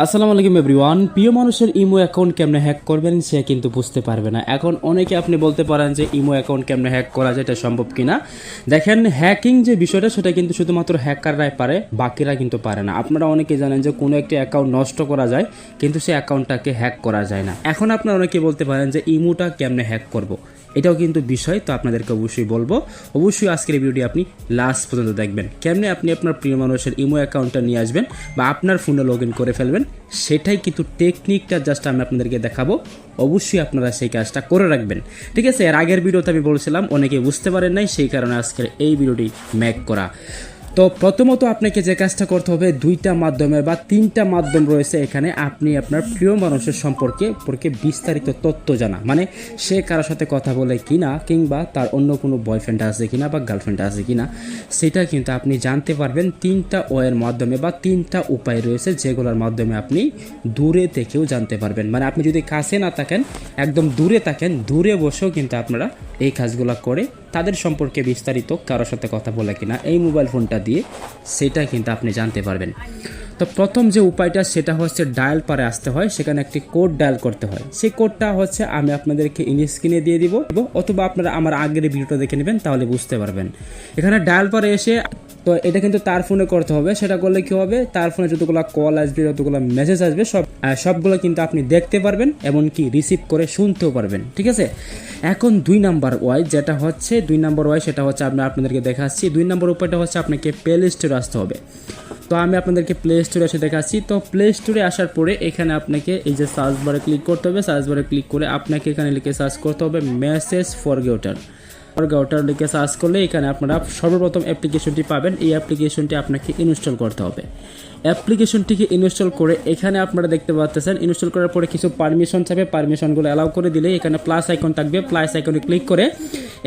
আসসালামু আলাইকুম এভরিওয়ান। প্রিয় মানুষের ইমো অ্যাকাউন্ট কেমনে হ্যাক করবেন সে কিন্তু বুঝতে পারবে না। এখন অনেকে আপনি বলতে পারেন যে ইমো অ্যাকাউন্ট কেমনে হ্যাক করা যায়, এটা সম্ভব কিনা। দেখেন, হ্যাকিং যে বিষয়টা সেটা কিন্তু শুধুমাত্র হ্যাকাররাই পারে, বাকিরা কিন্তু পারে না। আপনারা অনেকে জানেন যে কোনো একটি অ্যাকাউন্ট নষ্ট করা যায়, কিন্তু সেই অ্যাকাউন্টটাকে হ্যাক করা যায় না। এখন আপনারা অনেকে বলতে পারেন যে ইমোটা কেমনে হ্যাক করব, এটাও কিন্তু বিষয়, তো আপনাদেরকে অবশ্যই বলবো। অবশ্যই আজকের এই ভিডিওটি আপনি লাস্ট পর্যন্ত দেখবেন, কেমনে আপনি আপনার প্রিয় মানুষের ইমো অ্যাকাউন্টটা নিয়ে আসবেন বা আপনার ফোনে লগ ইন করে ফেলবেন, সেটাই কিন্তু টেকনিকটা জাস্ট আমি আপনাদেরকে দেখাবো। অবশ্যই আপনারা সেই কাজটা করে রাখবেন, ঠিক আছে। এর আগের ভিডিওতে আমি বলছিলাম, অনেকে বুঝতে পারেন নাই, সেই কারণে আজকের এই ভিডিওটি মেক করা। তো প্রথমত আপনাকে যে কাজটা করতে হবে, দুইটা মাধ্যমে বা তিনটা মাধ্যম রয়েছে এখানে আপনি আপনার প্রিয় মানুষের সম্পর্কে বিস্তারিত তথ্য জানা, মানে সে কারোর সাথে কথা বলে কিনা, কিংবা তার অন্য কোনো বয়ফ্রেন্ড আছে কিনা বা গার্লফ্রেন্ড আছে কিনা, সেটা কিন্তু আপনি জানতে পারবেন তিনটা ওয়ের মাধ্যমে বা তিনটা উপায় রয়েছে, যেগুলোর মাধ্যমে আপনি দূরে থেকেও জানতে পারবেন। মানে আপনি যদি কাছে না থাকেন, একদম দূরে থাকেন, দূরে বসেও কিন্তু আপনারা এই কাজগুলো করে তাদের সম্পর্কে বিস্তারিত কারোর সাথে কথা বলে কিনা এই মোবাইল ফোনটা দিয়ে সেটা কিন্তু আপনি জানতে পারবেন। তো প্রথম যে উপায়টা সেটা হচ্ছে ডায়াল পারে আসতে হয়, সেখানে একটি কোড ডায়াল করতে হয়। সেই কোডটা হচ্ছে আমি আপনাদেরকে স্ক্রিনে দিয়ে দিব, অথবা আপনারা আমার আগের ভিডিওটা দেখে নেবেন, তাহলে বুঝতে পারবেন। এখানে ডায়াল পারে এসে, তো এটা কিন্তু তার ফোনে করতে হবে। সেটা করলে কি হবে, তার ফোনে যতগুলো কল আসবে, যতগুলো মেসেজ আসবে, সবগুলো কিন্তু আপনি দেখতে পারবেন, এমনকি রিসিভ করে শুনতেও পারবেন, ঠিক আছে। এখন দুই নাম্বার ওয়াই যেটা হচ্ছে, সেটা হচ্ছে আমি আপনাদেরকে দেখাচ্ছি। 2 নম্বর উপায়টা হচ্ছে আপনাকে প্লে স্টোরে আসতে হবে। তো আমি আপনাদেরকে প্লে স্টোরে এসে দেখাচ্ছি। তো প্লে স্টোরে আসার পরে এখানে আপনাকে এই যে সার্চ বারে ক্লিক করতে হবে। সার্চ বারে ক্লিক করে আপনাকে এখানে লিখে সার্চ করতে হবে মেসেজ ফরগেটার লিখে সার্চ করলে এখানে আপনারা সর্বপ্রথম অ্যাপ্লিকেশনটি পাবেন। এই অ্যাপ্লিকেশনটি আপনাকে ইনস্টল করতে হবে। অ্যাপ্লিকেশনটিকে ইনস্টল করে এখানে আপনারা দেখতে পাচ্ছেন, ইনস্টল করার পরে কিছু পারমিশন চাইবে, পারমিশনগুলো অ্যালাউ করে দিলে এখানে প্লাস আইকন থাকবে। প্লাস আইকনে ক্লিক করে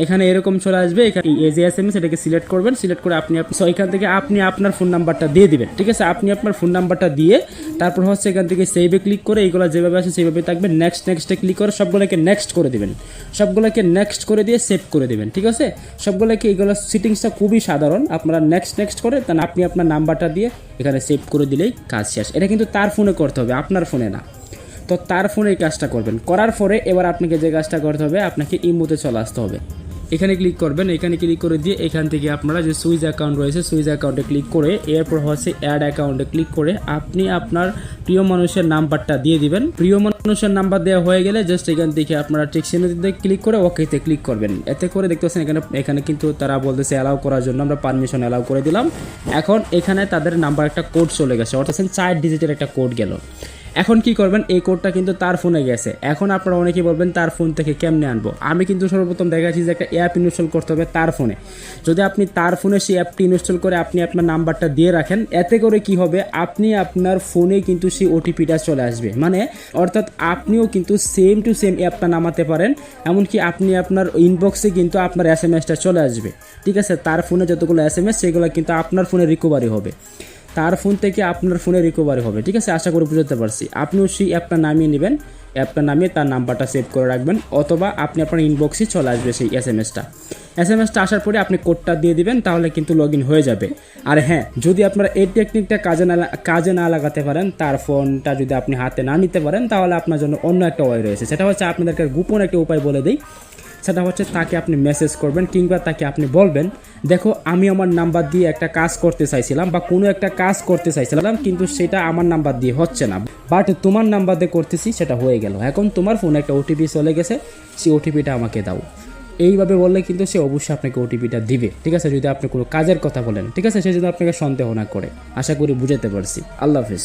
এখানে এরকম চলে আসবে। এখানে এসএমএস এটাকে সিলেক্ট করবেন। সিলেক্ট করে আপনি এখান থেকে আপনি আপনার ফোন নাম্বারটা দিয়ে দিবেন, ঠিক আছে। আপনি আপনার ফোন নাম্বারটা দিয়ে তারপর হচ্ছে এখান থেকে সেভে ক্লিক করে এইগুলো যেভাবে আছে সেভাবে থাকবে। নেক্সটে ক্লিক করে সবগুলোকে নেক্সট করে দিবেন। সবগুলোকে নেক্সট করে দিয়ে সেভ করে দিবেন, ঠিক আছে। সবগুলোকে এইগুলো সিটিংসটা খুবই সাধারণ। আপনারা নেক্সট করে তাহলে আপনি আপনার নাম্বারটা দিয়ে এখানে সেভ করে দিলেই কাজ শেষ। এটা কিন্তু তার ফোনে করতে হবে, আপনার ফোনে না। তো তার ফোনে এই কাজটা করবেন। করার পরে এবার আপনাকে যে কাজটা করতে হবে, আপনাকে ইমোতে চলে আসতে হবে। এখানে ক্লিক করবেন। এখানে ক্লিক করে দিয়ে এখান থেকে আপনারা যে সুইচ অ্যাকাউন্ট রয়েছে, সুইচ অ্যাকাউন্টে ক্লিক করে এরপর হচ্ছে অ্যাড অ্যাকাউন্টে ক্লিক করে আপনি আপনার প্রিয় মানুষের নাম্বারটা দিয়ে দিবেন। প্রিয় মানুষের নাম্বার দেওয়া হয়ে গেলে জাস্ট এখান থেকে আপনারা ঠিক চিহ্নটিতে ক্লিক করে ওকেতে ক্লিক করবেন। এতে করে দেখতে পাচ্ছেন এখানে কিন্তু তারা বলতেছে অ্যালাউ করার জন্য, আমরা পারমিশন অ্যালাউ করে দিলাম। এখন এখানে তাদের নাম্বার একটা কোড চলে গেছে, অর্থাৎ 4 ডিজিটের একটা কোড গেল। এখন কি করবেন, এই কোডটা কিন্তু তার ফোনে গেছে। এখন আপনারা অনেকেই বলবেন তার ফোন থেকে কেমনে আনবো। আমি কিন্তু সর্বপ্রথম দেখাচ্ছি যে একটা অ্যাপ ইনস্টল করতে হবে তার ফোনে। যদি আপনি তার ফোনে সেই অ্যাপটি ইনস্টল করে আপনি আপনার নাম্বারটা দিয়ে রাখেন, এতে করে কি হবে, আপনি আপনার ফোনে কিন্তু সেই ওটিপিটা চলে আসবে। মানে অর্থাৎ আপনিও কিন্তু সেম টু সেম অ্যাপটা নামাতে পারেন, এমনকি আপনি আপনার ইনবক্সে কিন্তু আপনার এসএমএসটা চলে আসবে, ঠিক আছে। তার ফোনে যতগুলো এসএমএস সেগুলো কিন্তু আপনার ফোনে রিকভারি হবে, তার ফোন থেকে আপনার ফোনে রিকভারি হবে, ঠিক আছে। আশা করি বুঝতে পারছি। আপনিও সেই অ্যাপটা নামিয়ে নেবেন, অ্যাপটা নামিয়ে তার নাম্বারটা সেভ করে রাখবেন, অথবা আপনি আপনার ইনবক্সে চলে আসবে সেই এসএমএসটা আসার পরে আপনি কোডটা দিয়ে দিবেন, তাহলে কিন্তু লগ ইন হয়ে যাবে। আর হ্যাঁ, যদি আপনারা এই টেকনিকটা কাজে না লাগাতে পারেন, তার ফোনটা যদি আপনি হাতে না নিতে পারেন, তাহলে আপনার জন্য অন্য একটা ওয়ে রয়েছে। সেটা হচ্ছে আপনাদেরকে গোপন একটা উপায় বলে দিই। সেটা হচ্ছে তাকে আপনি মেসেজ করবেন, কিংবা তাকে আপনি বলবেন, দেখো আমি আমার নাম্বার দিয়ে একটা কাজ করতে চাইছিলাম বা কোনো একটা কাজ করতে চাইছিলাম, কিন্তু সেটা আমার নাম্বার দিয়ে হচ্ছে না, বাট তোমার নাম্বার দিয়ে করতেছি, সেটা হয়ে গেল। এখন তোমার ফোনে একটা ওটিপি চলে গেছে, সেই ওটিপিটা আমাকে দাও। এইভাবে বললে কিন্তু সে অবশ্যই আপনাকে ওটিপিটা দিবে, ঠিক আছে। যদি আপনি কোনো কাজের কথা বলেন, ঠিক আছে, সে যদি আপনাকে সন্দেহ না করে। আশা করি বুঝাতে পারছি। আল্লাহ হাফিজ।